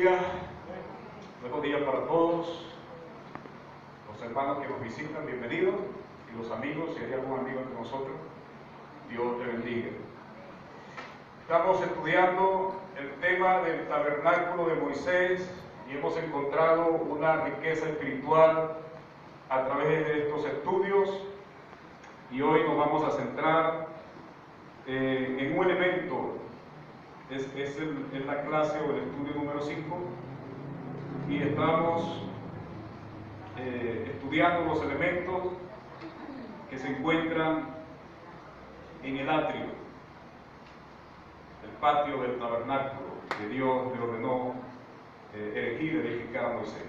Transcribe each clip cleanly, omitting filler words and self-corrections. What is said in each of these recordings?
Aleluya. Buenos días para todos. Los hermanos que nos visitan, bienvenidos. Y los amigos, si hay algún amigo entre nosotros, Dios te bendiga. Estamos estudiando el tema del tabernáculo de Moisés y hemos encontrado una riqueza espiritual a través de estos estudios. Y hoy nos vamos a centrar en un elemento. Es la clase o el estudio número 5 y estamos estudiando los elementos que se encuentran en el atrio, el patio del tabernáculo que Dios le ordenó erigir, edificar a Moisés.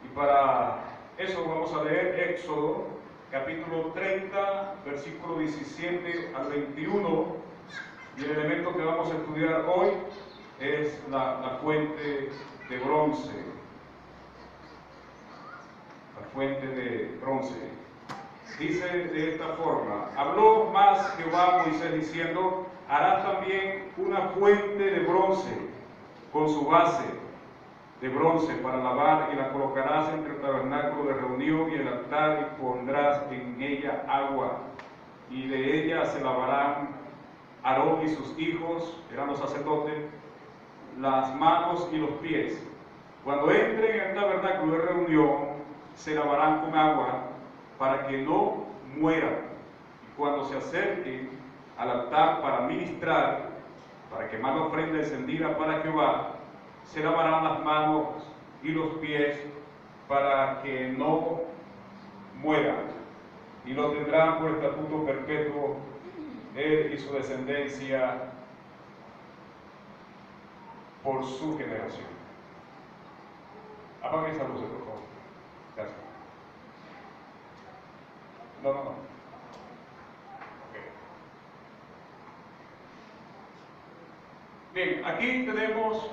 Y para eso vamos a leer Éxodo capítulo 30, versículo 17 al 21. Y el elemento que vamos a estudiar hoy es la fuente de bronce. La fuente de bronce. Dice de esta forma: habló más Jehová a Moisés diciendo: harás también una fuente de bronce con su base de bronce para lavar, y la colocarás entre el tabernáculo de reunión y el altar, y pondrás en ella agua, y de ella se lavarán Aarón y sus hijos, eran los sacerdotes, las manos y los pies. Cuando entren en el tabernáculo de reunión, se lavarán con agua para que no mueran. Y cuando se acerquen al altar para ministrar, para quemar la ofrenda encendida para Jehová, se lavarán las manos y los pies para que no mueran. Y lo tendrán por estatuto perpetuo él y su descendencia por su generación. Apague esa luz, por favor. Gracias. No. Okay. Bien, aquí tenemos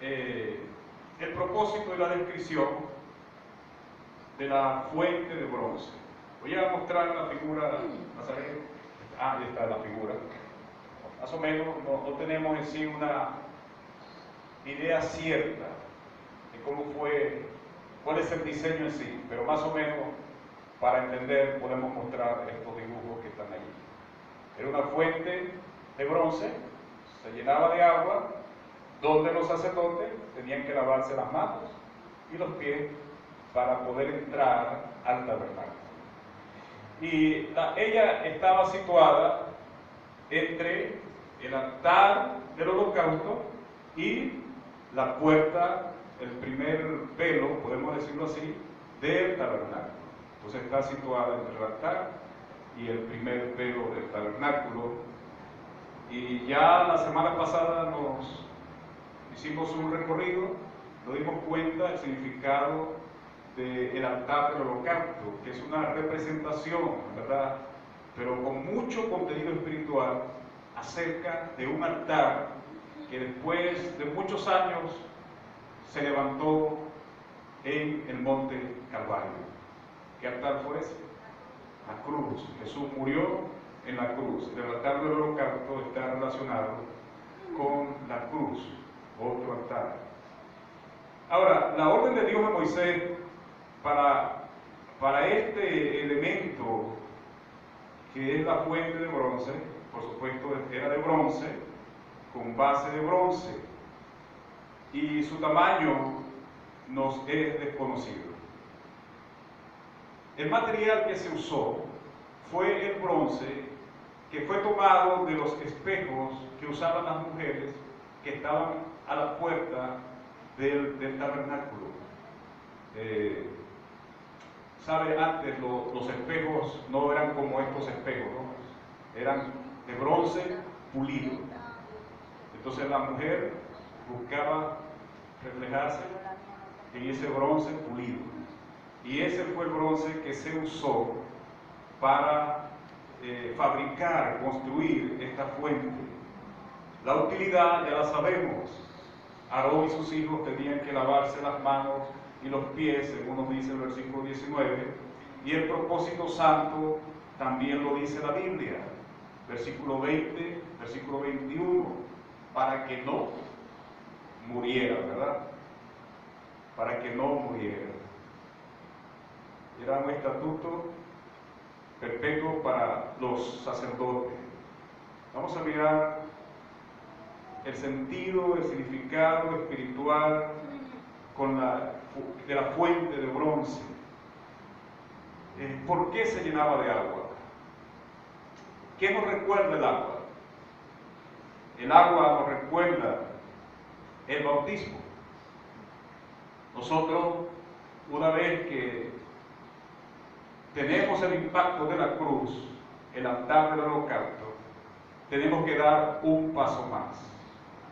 el propósito y la descripción de la fuente de bronce. Voy a mostrar la figura. Ahí está la figura. Más o menos no tenemos en sí una idea cierta de cómo fue, cuál es el diseño en sí, pero más o menos para entender podemos mostrar estos dibujos que están allí. Era una fuente de bronce, se llenaba de agua, donde los sacerdotes tenían que lavarse las manos y los pies para poder entrar al tabernáculo. Y ella estaba situada entre el altar del holocausto y la puerta, el primer velo, podemos decirlo así, del tabernáculo. Entonces está situada entre el altar y el primer velo del tabernáculo. Y ya la semana pasada nos hicimos un recorrido, nos dimos cuenta del significado del altar del holocausto, que es una representación, ¿verdad?, pero con mucho contenido espiritual acerca de un altar que después de muchos años se levantó en el monte Calvario. ¿Qué altar fue ese? La cruz. Jesús murió en la cruz. El altar del holocausto está relacionado con la cruz, otro altar. Ahora, la orden de Dios a Moisés para este elemento que es la fuente de bronce, por supuesto era de bronce, con base de bronce, y su tamaño nos es desconocido. El material que se usó fue el bronce que fue tomado de los espejos que usaban las mujeres que estaban a la puerta del tabernáculo. ¿Sabe? Antes los espejos no eran como estos espejos, ¿no? Eran de bronce pulido. Entonces la mujer buscaba reflejarse en ese bronce pulido. Y ese fue el bronce que se usó para fabricar, construir esta fuente. La utilidad ya la sabemos. Aarón y sus hijos tenían que lavarse las manos y los pies, según nos dice el versículo 19, y el propósito santo también lo dice la Biblia, versículo 20, versículo 21, para que no muriera, ¿verdad? Para que no muriera. Era un estatuto perpetuo para los sacerdotes. Vamos a mirar el sentido, el significado espiritual de la fuente de bronce. ¿Por qué se llenaba de agua? ¿Qué nos recuerda el agua? El agua nos recuerda el bautismo. Nosotros, una vez que tenemos el impacto de la cruz, el altar del holocausto, tenemos que dar un paso más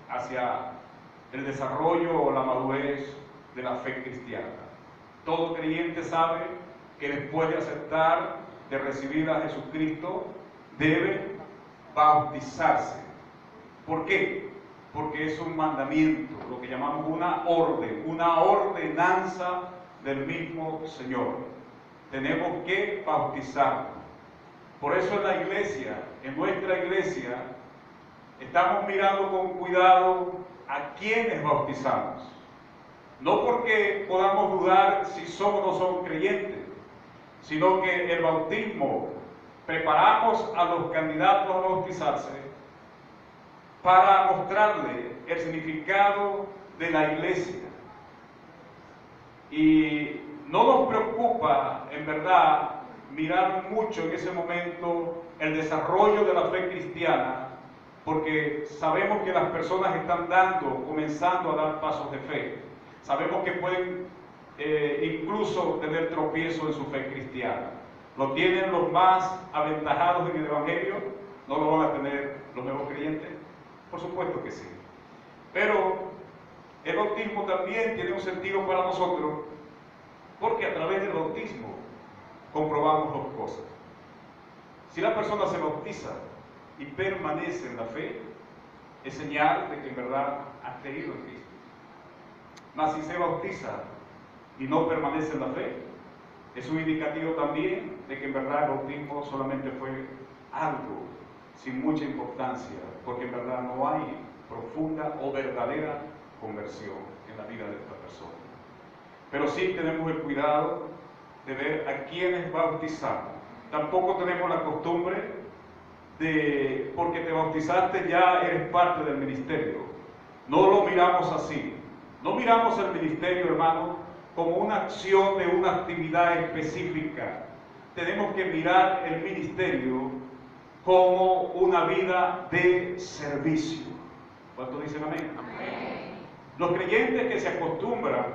hacia el desarrollo o la madurez de la fe cristiana. Todo creyente sabe que después de aceptar, de recibir a Jesucristo, debe bautizarse. ¿Por qué? Porque es un mandamiento, lo que llamamos una orden, una ordenanza del mismo Señor. Tenemos que bautizarnos. Por eso en la iglesia, en nuestra iglesia, estamos mirando con cuidado a quienes bautizamos. No porque podamos dudar si somos o no somos creyentes, sino que el bautismo, preparamos a los candidatos a bautizarse para mostrarle el significado de la iglesia. Y no nos preocupa, en verdad, mirar mucho en ese momento el desarrollo de la fe cristiana, porque sabemos que las personas están comenzando a dar pasos de fe. Sabemos que pueden incluso tener tropiezo en su fe cristiana. ¿Lo tienen los más aventajados en el Evangelio? ¿No lo van a tener los nuevos creyentes? Por supuesto que sí. Pero el bautismo también tiene un sentido para nosotros, porque a través del bautismo comprobamos dos cosas. Si la persona se bautiza y permanece en la fe, es señal de que en verdad ha creído en Cristo. Mas si se bautiza y no permanece en la fe, es un indicativo también de que en verdad el bautismo solamente fue algo sin mucha importancia, porque en verdad no hay profunda o verdadera conversión en la vida de esta persona. Pero sí tenemos el cuidado de ver a quienes bautizamos. Tampoco tenemos la costumbre de, porque te bautizaste ya eres parte del ministerio. No lo miramos así. No miramos el ministerio, hermano, como una acción de una actividad específica. Tenemos que mirar el ministerio como una vida de servicio. ¿Cuántos dicen amén? Amén. Los creyentes que se acostumbran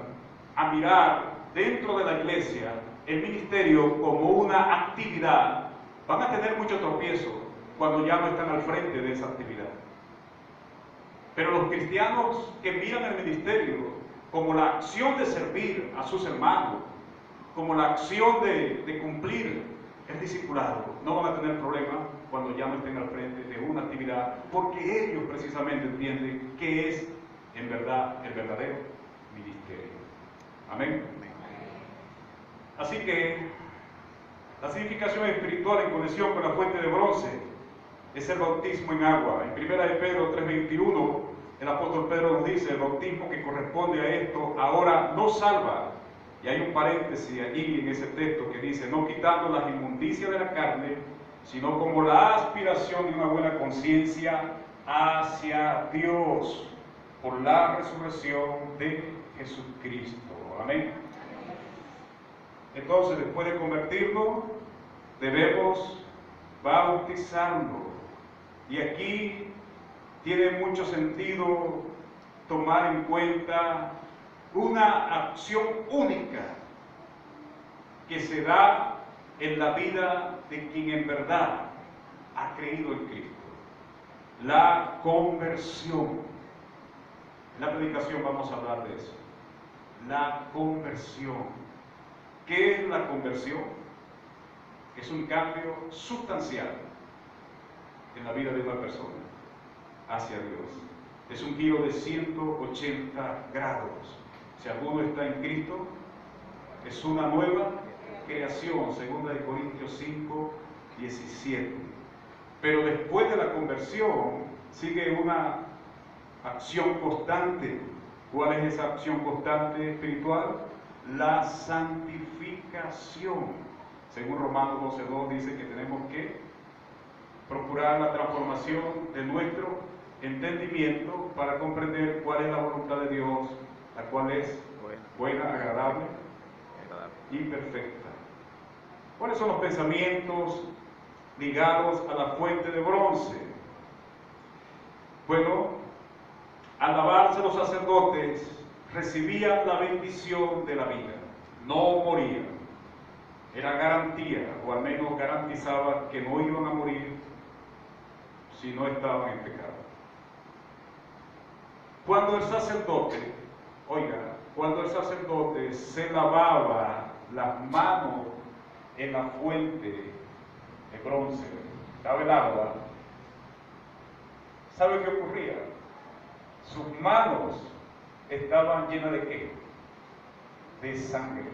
a mirar dentro de la iglesia el ministerio como una actividad, van a tener mucho tropiezo cuando ya no están al frente de esa actividad. Pero los cristianos que miran el ministerio como la acción de servir a sus hermanos, como la acción de cumplir el discipulado, no van a tener problema cuando ya no estén al frente de una actividad, porque ellos precisamente entienden que es en verdad el verdadero ministerio. Amén. Así que la significación espiritual en conexión con la fuente de bronce es el bautismo en agua. En 1 de Pedro 3:21, el apóstol Pedro nos dice: el bautismo que corresponde a esto ahora no salva. Y hay un paréntesis allí en ese texto que dice: no quitando las inmundicias de la carne, sino como la aspiración de una buena conciencia hacia Dios por la resurrección de Jesucristo. Amén. Entonces, después de convertirnos, debemos bautizarnos. Y aquí tiene mucho sentido tomar en cuenta una acción única que se da en la vida de quien en verdad ha creído en Cristo: la conversión. En la predicación vamos a hablar de eso. La conversión. ¿Qué es la conversión? Es un cambio sustancial en la vida de una persona hacia Dios. Es un giro de 180 grados. Si alguno está en Cristo, es una nueva creación, 2 Corintios 5:17. Pero después de la conversión sigue una acción constante ¿Cuál es esa acción constante espiritual? La santificación. Según Romanos 12:2 dice que tenemos que procurar la transformación de nuestro entendimiento para comprender cuál es la voluntad de Dios, la cual es buena, agradable y perfecta. ¿Cuáles son los pensamientos ligados a la fuente de bronce? Bueno, al lavarse los sacerdotes recibían la bendición de la vida, no morían. Era garantía, o al menos garantizaba que no iban a morir si no estaban en pecado. Cuando el sacerdote, cuando el sacerdote se lavaba las manos en la fuente de bronce, daba el agua, ¿sabe qué ocurría? Sus manos estaban llenas de ¿qué? De sangre.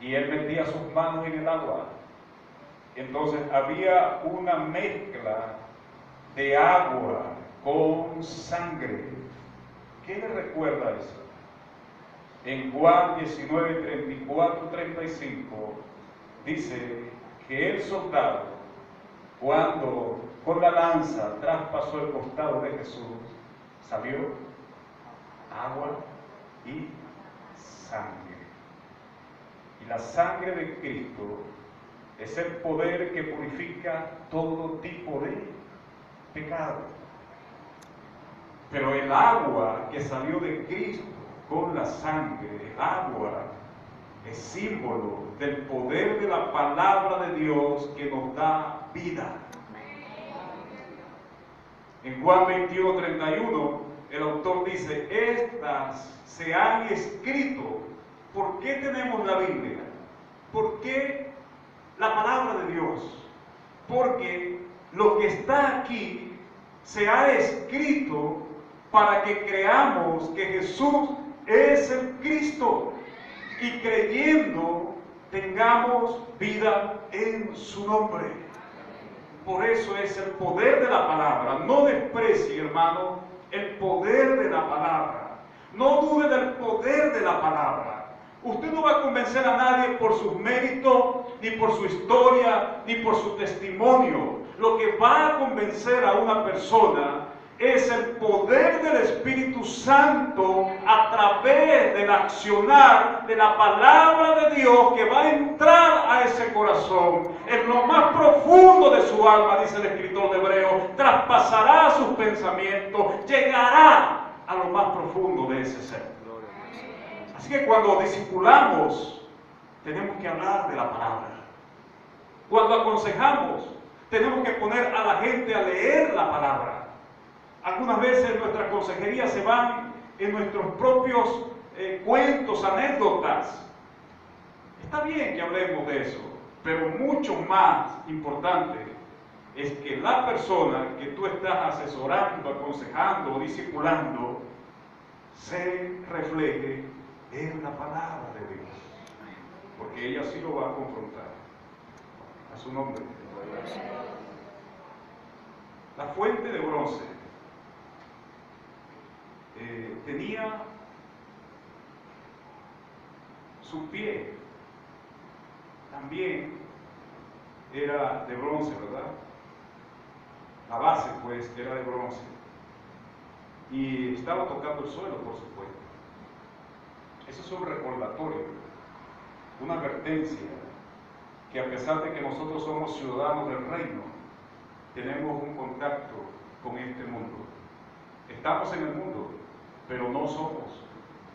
Y él metía sus manos en el agua. Entonces había una mezcla de agua con sangre. ¿Qué le recuerda eso? En Juan 19, 34, 35 dice que el soldado, cuando con la lanza traspasó el costado de Jesús, salió agua y sangre. Y la sangre de Cristo es el poder que purifica todo tipo de pecado. Pero el agua que salió de Cristo con la sangre, el agua es símbolo del poder de la palabra de Dios que nos da vida. En Juan 21, 31, el autor dice, estas se han escrito. ¿Por qué tenemos la Biblia? ¿Por qué la palabra de Dios? Porque lo que está aquí se ha escrito para que creamos que Jesús es el Cristo y creyendo tengamos vida en su nombre. Por eso es el poder de la palabra. No desprecie, hermano, el poder de la palabra. No dude del poder de la palabra. Usted no va a convencer a nadie por sus méritos, ni por su historia, ni por su testimonio. Lo que va a convencer a una persona es el poder del Espíritu Santo a través del accionar de la palabra de Dios que va a entrar a ese corazón. En lo más profundo de su alma, dice el escritor de Hebreos, traspasará sus pensamientos, llegará a lo más profundo de ese ser. Así que cuando discipulamos, tenemos que hablar de la palabra. Cuando aconsejamos, tenemos que poner a la gente a leer la palabra. Algunas veces nuestras consejerías se van en nuestros propios cuentos, anécdotas. Está bien que hablemos de eso, pero mucho más importante es que la persona que tú estás asesorando, aconsejando o discipulando se refleje en la palabra de Dios, porque ella sí lo va a confrontar. A su nombre. La fuente de bronce tenía su pie, también era de bronce, ¿verdad? La base, pues, era de bronce. Y estaba tocando el suelo, por supuesto. Eso es un recordatorio, una advertencia, que a pesar de que nosotros somos ciudadanos del reino, tenemos un contacto con este mundo. Estamos en el mundo, pero no somos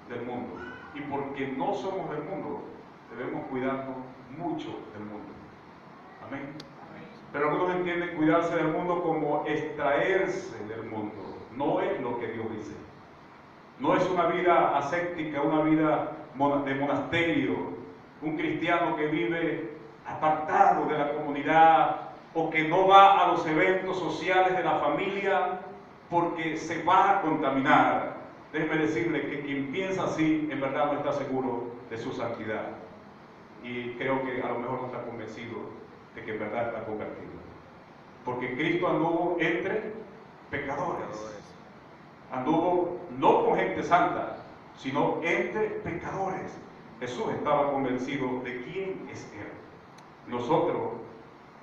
del mundo. Y porque no somos del mundo, debemos cuidarnos mucho del mundo. Amén. Pero algunos entienden cuidarse del mundo como extraerse del mundo. No es lo que Dios dice. No es una vida ascética, una vida de monasterio, un cristiano que vive apartado de la comunidad o que no va a los eventos sociales de la familia porque se va a contaminar. Déjeme decirle que quien piensa así en verdad no está seguro de su santidad y creo que a lo mejor no está convencido de que en verdad está convertido, porque Cristo anduvo entre pecadores. Anduvo no con gente santa, sino entre pecadores. Jesús estaba convencido de quién es Él. Nosotros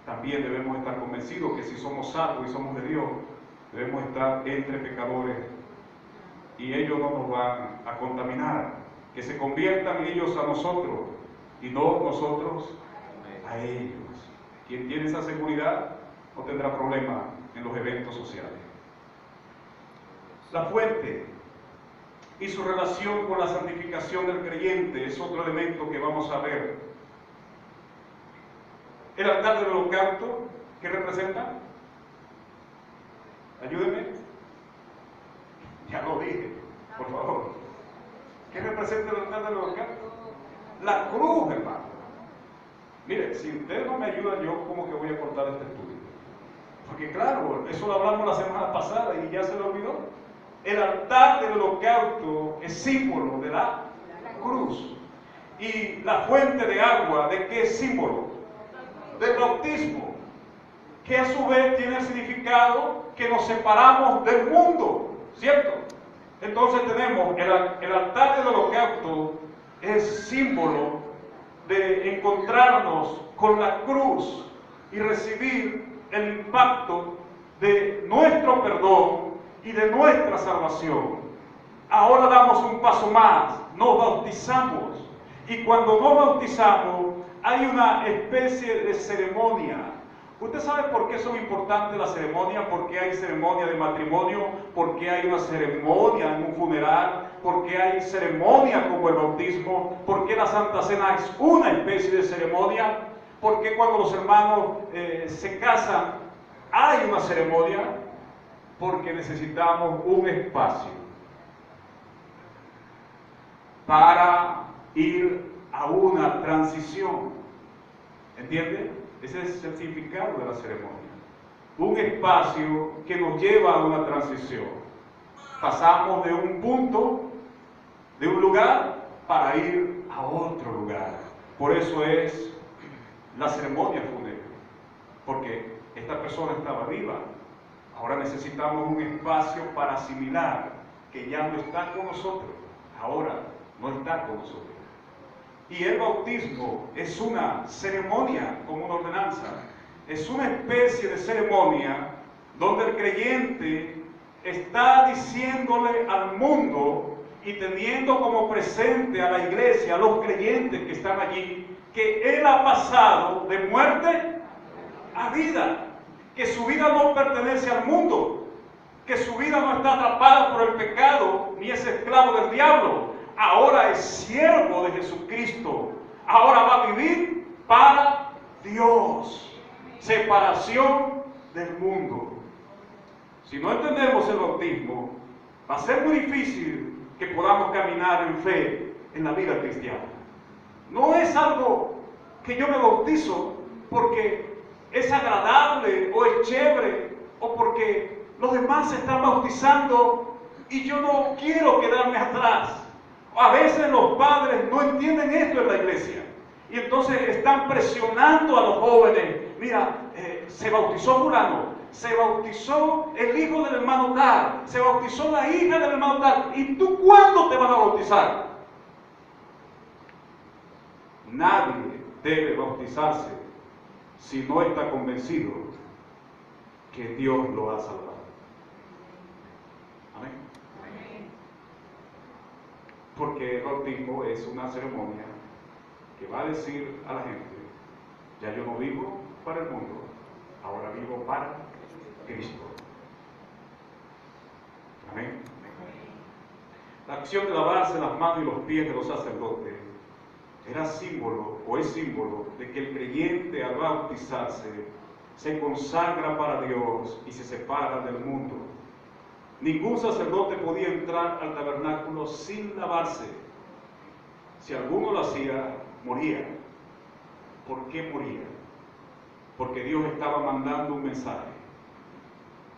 también debemos estar convencidos que si somos salvos y somos de Dios, debemos estar entre pecadores y ellos no nos van a contaminar. Que se conviertan ellos a nosotros y no nosotros a ellos. Quien tiene esa seguridad no tendrá problema en los eventos sociales. La fuente y su relación con la santificación del creyente es otro elemento que vamos a ver. El altar del holocausto, ¿qué representa? Ayúdenme. Ya lo dije, por favor. ¿Qué representa el altar del holocausto? La cruz, hermano. Mire, si ustedes no me ayudan, yo como que voy a cortar este estudio. Porque claro, eso lo hablamos la semana pasada y ya se lo olvidó. El altar del holocausto es símbolo de la cruz. Y la fuente de agua, ¿de qué es símbolo? Del bautismo, que a su vez tiene el significado que nos separamos del mundo, ¿cierto? Entonces tenemos el altar del holocausto es símbolo de encontrarnos con la cruz y recibir el impacto de nuestro perdón y de nuestra salvación. Ahora damos un paso más, nos bautizamos, y cuando nos bautizamos hay una especie de ceremonia. ¿Usted sabe por qué son importantes las ceremonias? ¿Por qué hay ceremonia de matrimonio? ¿Por qué hay una ceremonia en un funeral? ¿Por qué hay ceremonia como el bautismo? ¿Por qué la Santa Cena es una especie de ceremonia? ¿Por qué cuando los hermanos se casan hay una ceremonia? Porque necesitamos un espacio para ir a una transición. ¿Entiende? Ese es el significado de la ceremonia. Un espacio que nos lleva a una transición. Pasamos de un punto, de un lugar, para ir a otro lugar. Por eso es la ceremonia fúnebre. Porque esta persona estaba viva. Ahora necesitamos un espacio para asimilar que ya no está con nosotros. Ahora no está con nosotros. Y el bautismo es una ceremonia como una ordenanza. Es una especie de ceremonia donde el creyente está diciéndole al mundo y teniendo como presente a la iglesia, a los creyentes que están allí, que él ha pasado de muerte a vida, que su vida no pertenece al mundo, que su vida no está atrapada por el pecado ni es esclavo del diablo. Ahora es siervo de Jesucristo. Ahora va a vivir para Dios. Separación del mundo. Si no entendemos el bautismo, va a ser muy difícil que podamos caminar en fe en la vida cristiana. No es algo que yo me bautizo porque es agradable o es chévere o porque los demás se están bautizando y yo no quiero quedarme atrás. A veces los padres no entienden esto en la iglesia y entonces están presionando a los jóvenes. Mira, se bautizó fulano, se bautizó el hijo del hermano tal, se bautizó la hija del hermano tal. ¿Y tú cuándo te vas a bautizar? Nadie debe bautizarse si no está convencido que Dios lo ha salvado. Amén. Porque el bautismo es una ceremonia que va a decir a la gente: ya yo no vivo para el mundo, ahora vivo para Cristo. Amén. La acción de lavarse las manos y los pies de los sacerdotes era símbolo o es símbolo de que el creyente al bautizarse se consagra para Dios y se separa del mundo. Ningún sacerdote podía entrar al tabernáculo sin lavarse. Si alguno lo hacía, moría. ¿Por qué moría? Porque Dios estaba mandando un mensaje: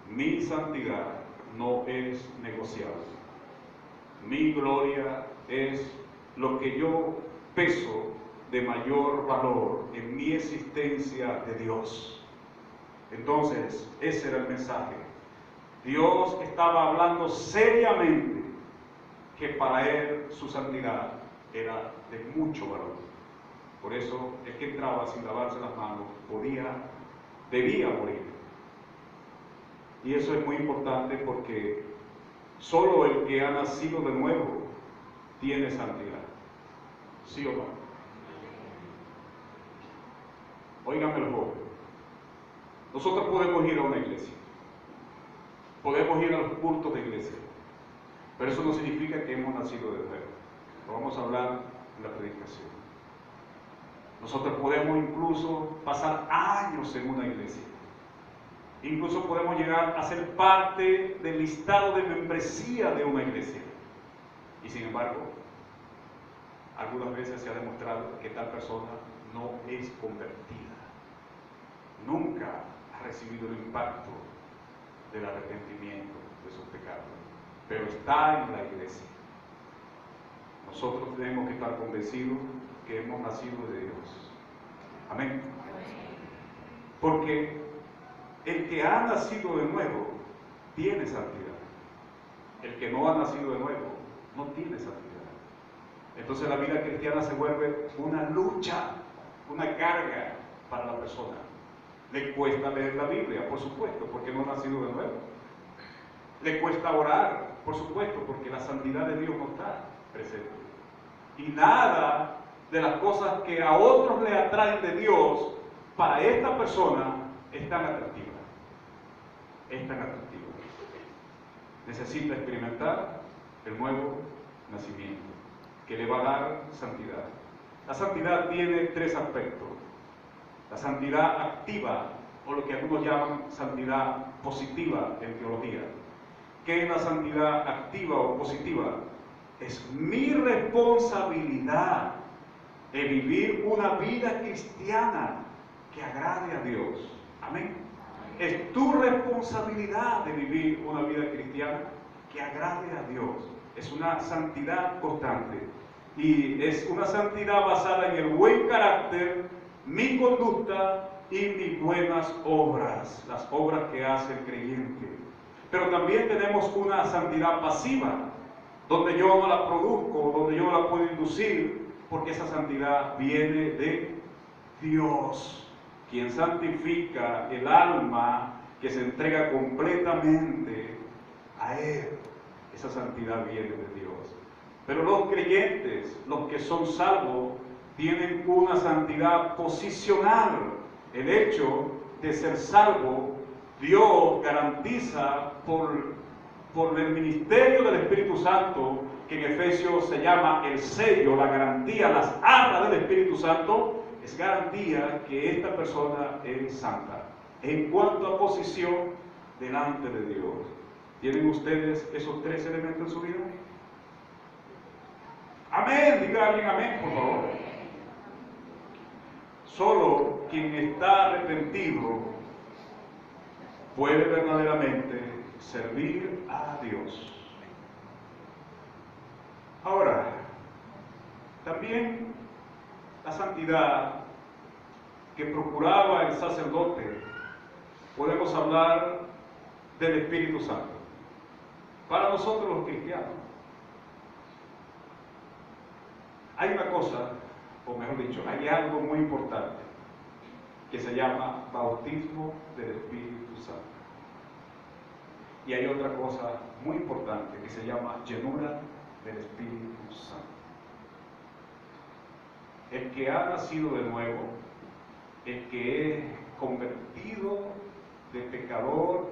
mi santidad no es negociable. Mi gloria es lo que yo peso de mayor valor en mi existencia de Dios. Entonces, ese era el mensaje. Dios estaba hablando seriamente que para él su santidad era de mucho valor. Por eso el que entraba sin lavarse las manos debía morir. Y eso es muy importante porque solo el que ha nacido de nuevo tiene santidad. ¿Sí o no? Óigame los jóvenes. Nosotros podemos ir a una iglesia. Podemos ir a los cultos de iglesia. Pero eso no significa que hemos nacido de nuevo. Lo vamos a hablar en la predicación. Nosotros podemos incluso pasar años en una iglesia. Incluso podemos llegar a ser parte del listado de membresía de una iglesia. Y sin embargo, algunas veces se ha demostrado que tal persona no es convertida. Nunca ha recibido el impacto del arrepentimiento de sus pecados. Pero está en la iglesia. Nosotros tenemos que estar convencidos que hemos nacido de Dios. Amén. Porque el que ha nacido de nuevo tiene santidad. El que no ha nacido de nuevo no tiene santidad. Entonces la vida cristiana se vuelve una lucha, una carga para la persona. Le cuesta leer la Biblia, por supuesto, porque no ha nacido de nuevo. Le cuesta orar, por supuesto, porque la santidad de Dios no está presente. Y nada de las cosas que a otros le atraen de Dios, para esta persona es tan atractiva. Es tan atractiva. Necesita experimentar el nuevo nacimiento, que le va a dar santidad. La santidad tiene tres aspectos. La santidad activa, o lo que algunos llaman santidad positiva en teología. ¿Qué es la santidad activa o positiva? Es mi responsabilidad de vivir una vida cristiana que agrade a Dios. Amén. Es tu responsabilidad de vivir una vida cristiana que agrade a Dios. Es una santidad constante. Y es una santidad basada en el buen carácter, mi conducta y mis buenas obras. Las obras que hace el creyente. Pero también tenemos una santidad pasiva, donde yo no la produzco, donde yo no la puedo inducir, porque esa santidad viene de Dios, quien santifica el alma que se entrega completamente a Él. Esa santidad viene de Dios. Pero los creyentes, los que son salvos, tienen una santidad posicional. El hecho de ser salvo, Dios garantiza por el ministerio del Espíritu Santo, que en Efesios se llama el sello, la garantía, las arras del Espíritu Santo, es garantía que esta persona es santa. En cuanto a posición delante de Dios, ¿tienen ustedes esos tres elementos en su vida? Amén, diga alguien amén, por favor. Solo quien está arrepentido puede verdaderamente servir a Dios. Ahora, también la santidad que procuraba el sacerdote, podemos hablar del Espíritu Santo. Para nosotros los cristianos, hay una cosa, o mejor dicho, hay algo muy importante que se llama bautismo del Espíritu Santo. Y hay otra cosa muy importante que se llama llenura del Espíritu Santo. El que ha nacido de nuevo, el que es convertido de pecador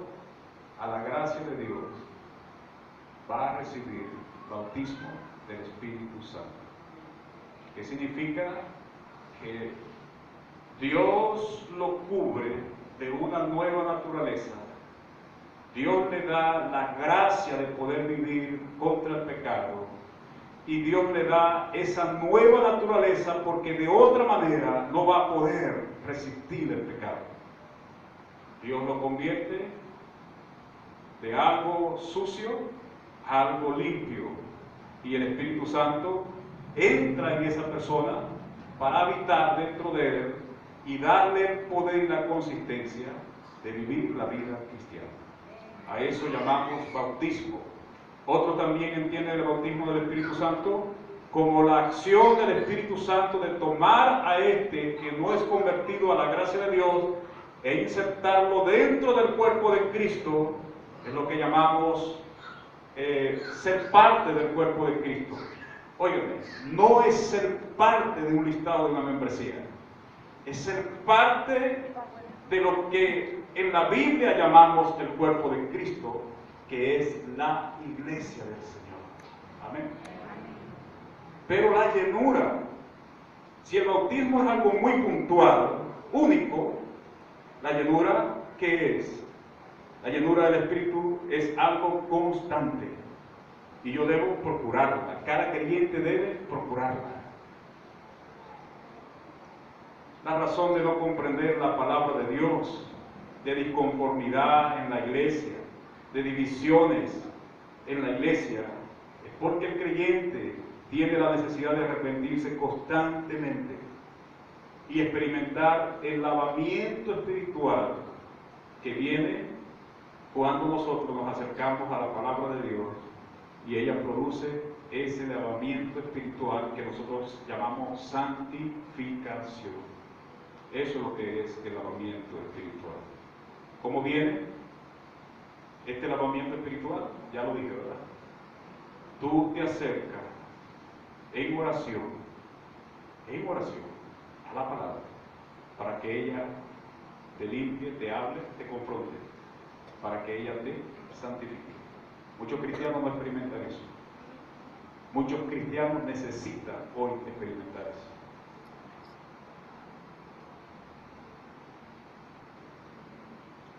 a la gracia de Dios, va a recibir bautismo del Espíritu Santo. ¿Qué significa? Que Dios lo cubre de una nueva naturaleza. Dios le da la gracia de poder vivir contra el pecado. Y Dios le da esa nueva naturaleza porque de otra manera no va a poder resistir el pecado. Dios lo convierte de algo sucio a algo limpio. Y el Espíritu Santo entra en esa persona para habitar dentro de él y darle el poder y la consistencia de vivir la vida cristiana. A eso llamamos bautismo. Otros también entienden el bautismo del Espíritu Santo como la acción del Espíritu Santo de tomar a este que no es convertido a la gracia de Dios e insertarlo dentro del cuerpo de Cristo. Es lo que llamamos ser parte del cuerpo de Cristo. Óigame, no es ser parte de un listado de una membresía, es ser parte de lo que en la Biblia llamamos el cuerpo de Cristo, que es la iglesia del Señor. Amén. Pero la llenura, si el bautismo es algo muy puntual, único, la llenura, ¿qué es? La llenura del Espíritu es algo constante y yo debo procurarla. Cada creyente debe procurarla. La razón de no comprender la palabra de Dios, de disconformidad en la iglesia, de divisiones en la iglesia, es porque el creyente tiene la necesidad de arrepentirse constantemente y experimentar el lavamiento espiritual que viene cuando nosotros nos acercamos a la palabra de Dios y ella produce ese lavamiento espiritual que nosotros llamamos santificación. Eso es lo que es el lavamiento espiritual. ¿Cómo viene este lavamiento espiritual? Ya lo dije, ¿verdad? Tú te acercas en oración a la palabra, para que ella te limpie, te hable, te confronte, para que ella te santifique. Muchos cristianos no experimentan eso. Muchos cristianos necesitan hoy experimentar eso.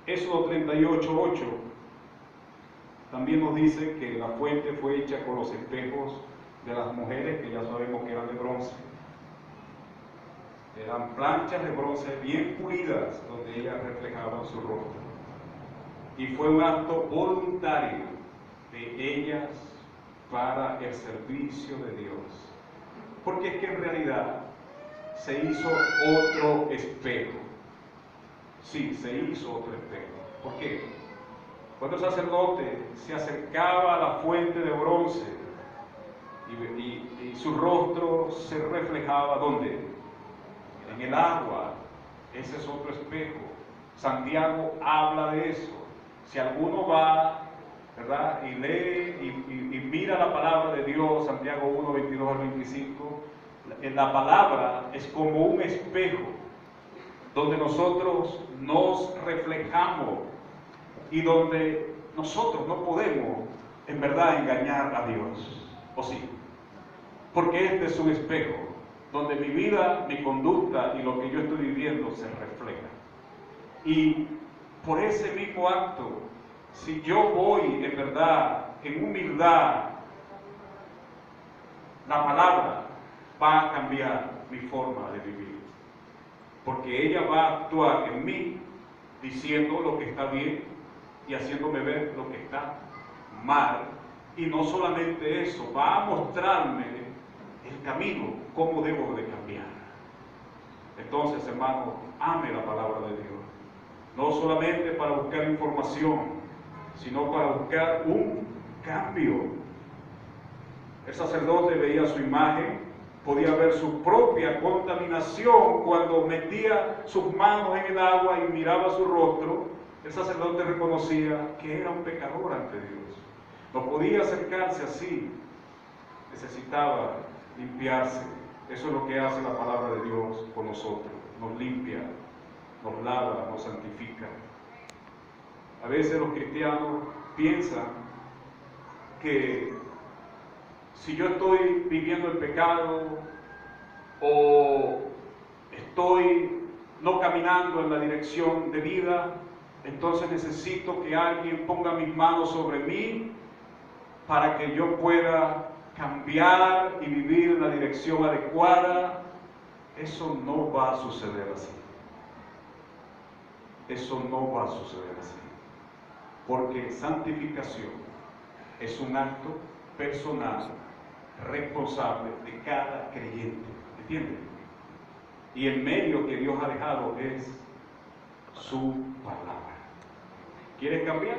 Éxodo 38:8 también nos dice que la fuente fue hecha con los espejos de las mujeres, que ya sabemos que eran de bronce. Eran planchas de bronce bien pulidas, donde ellas reflejaban su rostro. Y fue un acto voluntario de ellas para el servicio de Dios. Porque es que en realidad se hizo otro espejo. Sí, se hizo otro espejo. ¿Por qué? Cuando el sacerdote se acercaba a la fuente de bronce y su rostro se reflejaba, ¿dónde? En el agua. Ese es otro espejo. Santiago habla de eso. Si alguno va, ¿verdad?, y lee y mira la palabra de Dios, Santiago 1, 22 al 25, la palabra es como un espejo donde nosotros nos reflejamos y donde nosotros no podemos en verdad engañar a Dios, ¿o sí? Porque este es un espejo donde mi vida, mi conducta y lo que yo estoy viviendo se refleja. Y por ese mismo acto, si yo voy en verdad, en humildad, la palabra va a cambiar mi forma de vivir. Porque ella va a actuar en mí diciendo lo que está bien y haciéndome ver lo que está mal. Y no solamente eso, va a mostrarme el camino, cómo debo de cambiar. Entonces, hermano, ame la palabra de Dios. No solamente para buscar información, sino para buscar un cambio. El sacerdote veía su imagen, podía ver su propia contaminación cuando metía sus manos en el agua y miraba su rostro. El sacerdote reconocía que era un pecador ante Dios. No podía acercarse así, necesitaba limpiarse. Eso es lo que hace la palabra de Dios con nosotros. Nos limpia, nos lava, nos santifica. A veces los cristianos piensan que si yo estoy viviendo el pecado o estoy no caminando en la dirección de vida, entonces necesito que alguien ponga mis manos sobre mí para que yo pueda cambiar y vivir en la dirección adecuada. Eso no va a suceder así. Eso no va a suceder así. Porque santificación es un acto personal, responsable de cada creyente. ¿Entienden? Y el medio que Dios ha dejado es su palabra. ¿Quieres cambiar?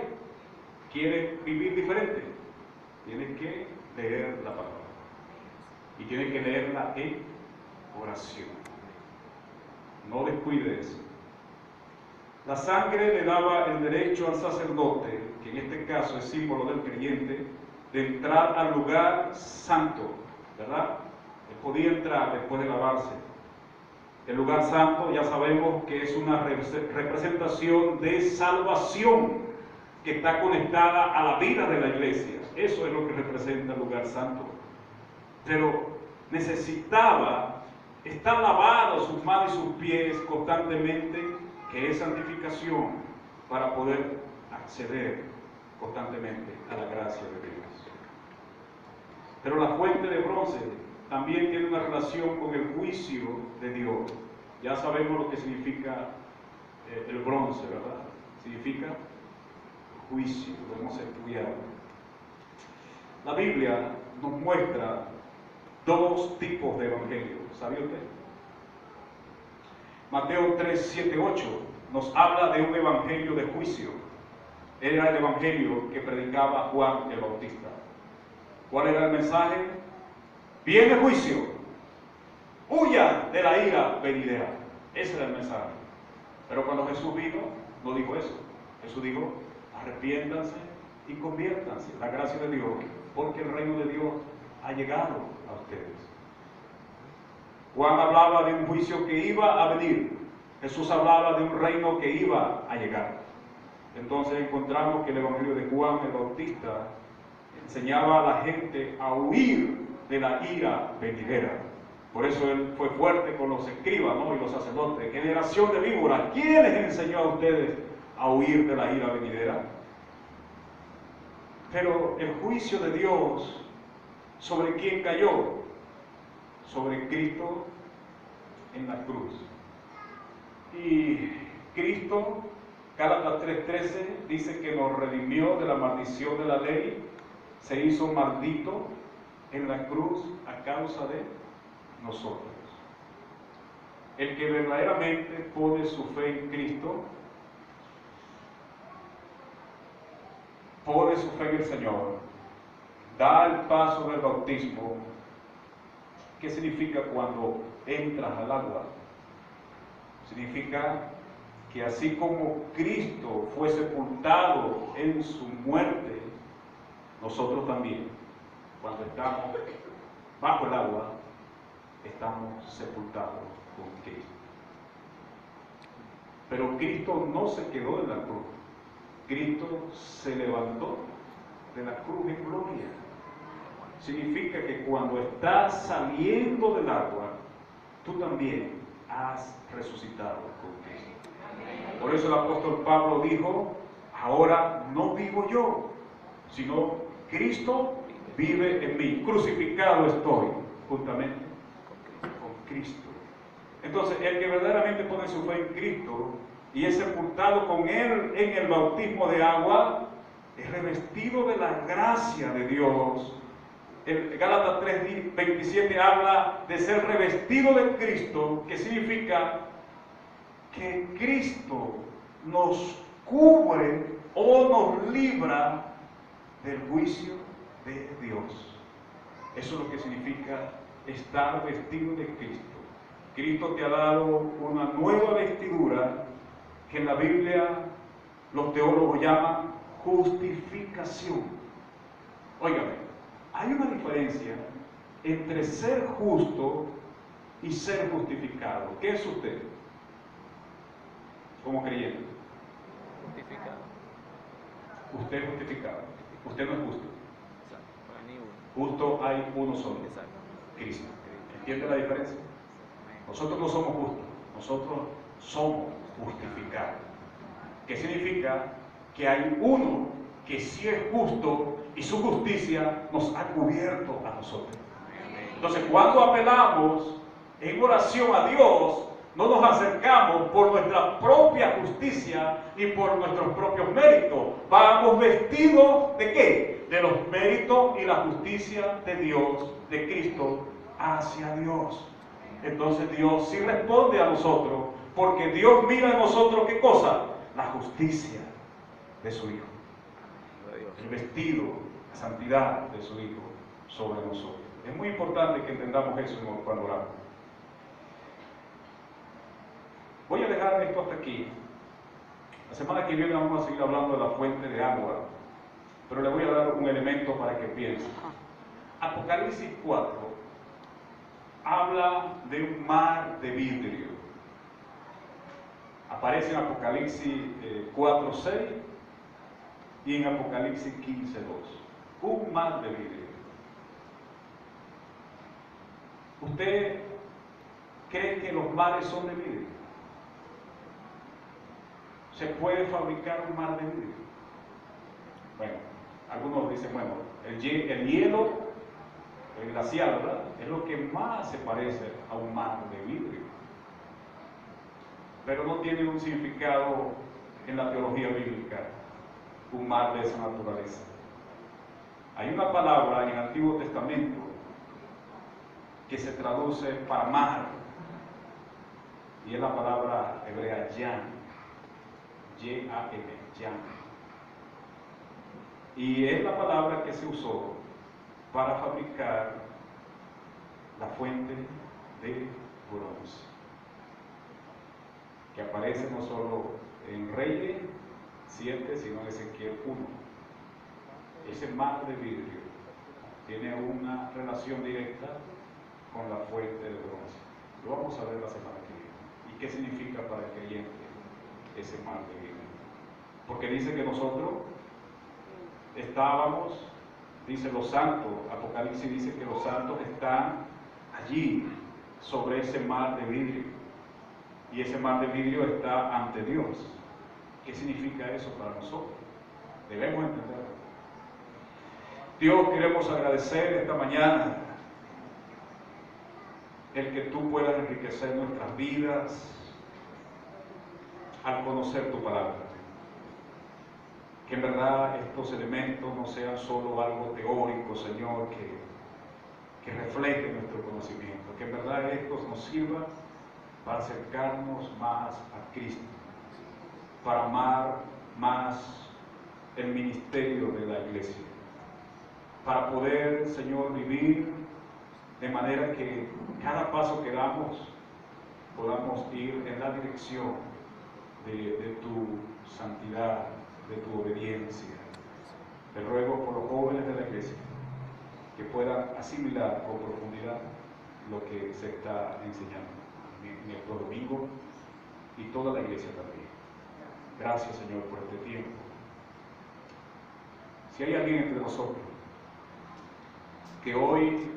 quiere vivir diferente, tiene que leer la palabra. Y tiene que leerla en oración. No descuide eso. La sangre le daba el derecho al sacerdote, que en este caso es símbolo del creyente, de entrar al lugar santo, ¿verdad? Él podía entrar después de lavarse. El lugar santo ya sabemos que es una representación de salvación que está conectada a la vida de la iglesia. Eso es lo que representa el lugar santo. Pero necesitaba estar lavado sus manos y sus pies constantemente, que es santificación, para poder acceder constantemente a la gracia de Dios. Pero la fuente de bronce también tiene una relación con el juicio de Dios. Ya sabemos lo que significa el bronce, ¿verdad? Significa juicio, lo hemos estudiado. La Biblia nos muestra dos tipos de evangelio, ¿sabía usted? Mateo 3, 7, 8 nos habla de un evangelio de juicio. Era el evangelio que predicaba Juan el Bautista. ¿Cuál era el mensaje? Viene juicio, huyan de la ira venidera. Ese era el mensaje. Pero cuando Jesús vino, no dijo eso. Jesús dijo, arrepiéntanse y conviértanse, la gracia de Dios, porque el reino de Dios ha llegado a ustedes. Juan hablaba de un juicio que iba a venir. Jesús hablaba de un reino que iba a llegar. Entonces encontramos que el evangelio de Juan el Bautista enseñaba a la gente a huir de la ira venidera. Por eso él fue fuerte con los escribas, ¿no?, y los sacerdotes. Generación de víboras, ¿quién les enseñó a ustedes a huir de la ira venidera? Pero el juicio de Dios, ¿sobre quién cayó? Sobre Cristo en la cruz. Y Cristo, Gálatas 3:13, dice que nos redimió de la maldición de la ley, se hizo maldito en la cruz a causa de nosotros. El que verdaderamente pone su fe en Cristo, pone su fe en el Señor, da el paso del bautismo. ¿Qué significa cuando entras al agua? Significa que así como Cristo fue sepultado en su muerte, nosotros también, cuando estamos bajo el agua, estamos sepultados con Cristo. Pero Cristo no se quedó en la cruz. Cristo se levantó de la cruz en gloria. Significa que cuando estás saliendo del agua, tú también has resucitado con Cristo. Por eso el apóstol Pablo dijo, ahora no vivo yo, sino Cristo vive en mí. Crucificado estoy juntamente con Cristo. Entonces, el que verdaderamente pone su fe en Cristo y es sepultado con Él en el bautismo de agua, es revestido de la gracia de Dios. El Gálatas 3:27 habla de ser revestido de Cristo, que significa que Cristo nos cubre o nos libra del juicio de Dios. Eso es lo que significa estar vestido de Cristo. Cristo te ha dado una nueva vestidura que en la Biblia los teólogos llaman justificación. Óigame, hay una diferencia entre ser justo y ser justificado. ¿Qué es usted como creyente? Justificado. Usted es justificado. Usted no es justo. Exacto. Justo hay uno solo, Exacto. Cristo. ¿Entiende la diferencia? Nosotros no somos justos, nosotros somos justificados. ¿Qué significa? Que hay uno que sí es justo y su justicia nos ha cubierto a nosotros. Entonces, cuando apelamos en oración a Dios, no nos acercamos por nuestra propia justicia ni por nuestros propios méritos. Vamos vestidos ¿de qué? De los méritos y la justicia de Dios, de Cristo, hacia Dios. Entonces Dios sí responde a nosotros, porque Dios mira en nosotros ¿qué cosa? La justicia de su Hijo. el vestido, la santidad de su Hijo sobre nosotros. Es muy importante que entendamos eso cuando oramos. Voy a dejar esto hasta aquí. La semana que viene vamos a seguir hablando de la fuente de agua, pero le voy a dar un elemento para que piense. Apocalipsis 4 habla de un mar de vidrio. Aparece en Apocalipsis 4:6 y en Apocalipsis 15:2. Un mar de vidrio. ¿Usted cree que los mares son de vidrio? ¿Se puede fabricar un mar de vidrio? Bueno, algunos dicen, bueno, el hielo, el glacial, ¿verdad?, es lo que más se parece a un mar de vidrio. Pero no tiene un significado en la teología bíblica, un mar de esa naturaleza. Hay una palabra en el Antiguo Testamento que se traduce para mar, y es la palabra hebrea yam, Y-A-M, yam. Y es la palabra que se usó para fabricar la fuente de bronce, que aparece no solo en Reyes 7, sino en Ezequiel 1. Ese mar de vidrio tiene una relación directa con la fuente de bronce. Lo vamos a ver la semana que viene. ¿Y qué significa para el creyente ese mar de vidrio? Porque dice que nosotros estábamos, dice los santos, Apocalipsis dice que los santos están allí sobre ese mar de vidrio, y ese mar de vidrio está ante Dios. ¿Qué significa eso para nosotros? Debemos entenderlo. Dios, queremos agradecer esta mañana el que tú puedas enriquecer nuestras vidas al conocer tu palabra. Que en verdad estos elementos no sean solo algo teórico, Señor, que refleje nuestro conocimiento. Que en verdad estos nos sirvan para acercarnos más a Cristo, para amar más el ministerio de la iglesia, para poder, Señor, vivir de manera que cada paso que damos podamos ir en la dirección de tu santidad, de tu obediencia. Te ruego por los jóvenes de la iglesia que puedan asimilar con profundidad lo que se está enseñando en estos domingos y toda la iglesia también. Gracias, Señor, por este tiempo. Si hay alguien entre nosotros que hoy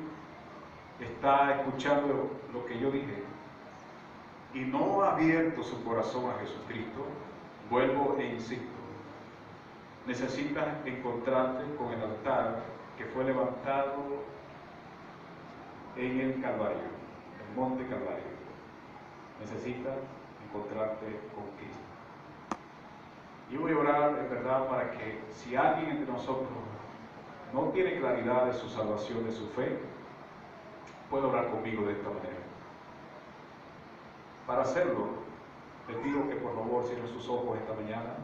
está escuchando lo que yo dije y no ha abierto su corazón a Jesucristo, vuelvo e insisto, necesitas encontrarte con el altar que fue levantado en el Calvario, el monte Calvario. Necesitas encontrarte con Cristo. Y voy a orar en verdad para que si alguien entre nosotros no tiene claridad de su salvación, de su fe, pueda orar conmigo de esta manera. Para hacerlo, le pido que por favor cierre sus ojos esta mañana,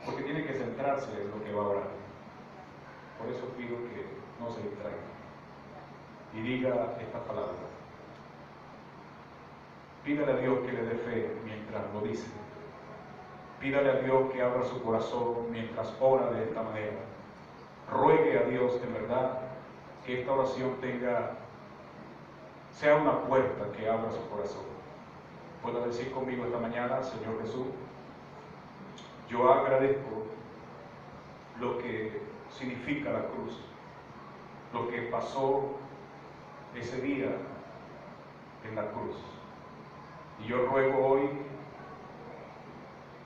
porque tiene que centrarse en lo que va a orar. Por eso pido que no se distraiga y diga esta palabra. Pídale a Dios que le dé fe mientras lo dice. Pídale a Dios que abra su corazón mientras ora de esta manera. Ruegue a Dios en verdad que esta oración sea una puerta que abra su corazón. Puedo decir conmigo esta mañana: Señor Jesús, yo agradezco lo que significa la cruz, lo que pasó ese día en la cruz. Y yo ruego hoy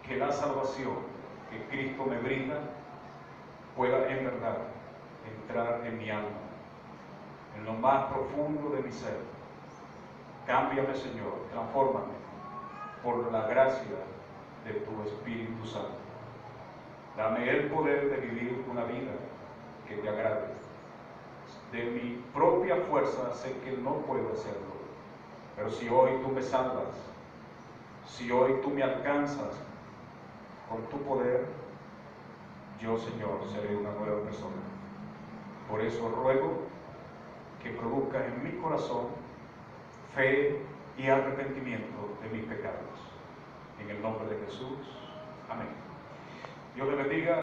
que la salvación que Cristo me brinda pueda en verdad entrar en mi alma, en lo más profundo de mi ser. Cámbiame, Señor, transfórmame por la gracia de tu Espíritu Santo. Dame el poder de vivir una vida que te agrade. De mi propia fuerza sé que no puedo hacerlo, pero si hoy tú me salvas, si hoy tú me alcanzas con tu poder, yo, Señor, seré una nueva persona. Por eso ruego que produzcas en mi corazón fe y arrepentimiento de mis pecados. En el nombre de Jesús. Amén. Dios le bendiga.